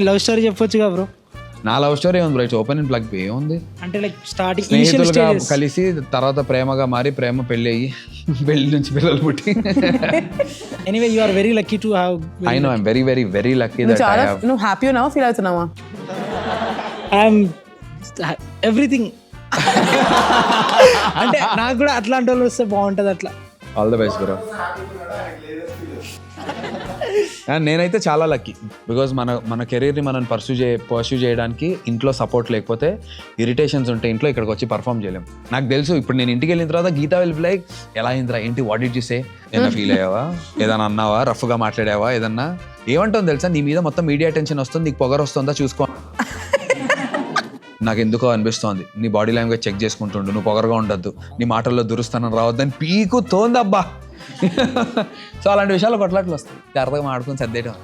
Love story చెప్పొచ్చుగా bro. నా love story ఏముంది bro, it's open and plug. ఏముంది, అంటే లైక్ స్టార్టింగ్ స్నేహితులుగా కలిసి తర్వాత ప్రేమగా మారి ప్రేమ పెళ్ళి అయ్యి పెళ్లి నుంచి పిల్లలు పుట్టి. Anyway you are very lucky to have. I know I'm very very very lucky that I have. నువ్వు హ్యాపీ ఉన్నావా, ఫీల్ అవుతున్నావా? I'm everything. అంటే నాకు కూడా అట్లాంటి వాళ్ళు వస్తే బాగుంటుంది అట్లా. All the best bro. నేనైతే చాలా లక్కీ బికాజ్ మన కెరీర్ని మనం పర్స్యూ చేయడానికి ఇంట్లో సపోర్ట్ లేకపోతే, ఇరిటేషన్స్ ఉంటే ఇంట్లో ఇక్కడికి వచ్చి పర్ఫామ్ చేయలేం. నాకు తెలుసు ఇప్పుడు నేను ఇంటికి వెళ్ళిన తర్వాత గీతా విల్ బి లైక్, ఎలా అయిందిరా, ఏంటి, వాట్ డిడ్ యు సే, ఏదైనా ఫీల్ అయ్యావా, ఏదైనా అన్నావా, రఫ్గా మాట్లాడావా, ఏదన్నా ఏమంటావు తెలుసా, నీ మీద మొత్తం మీడియా అటెన్షన్ వస్తుంది, నీకు పొగరు వస్తుందా చూసుకో. నాకు ఎందుకో అనిపిస్తోంది నీ బాడీ లాంగ్వేజ్ చెక్ చేసుకుంటుండు, నువ్వు పొగరగా ఉండొద్దు, నీ మాటల్లో దురుస్తానని రావద్దని పీకుతోంది అబ్బా. సో అలాంటి విషయాలు కొట్లాట్లు వస్తాయి, జాగ్రత్తగా మాడుకొని సర్దేయడం.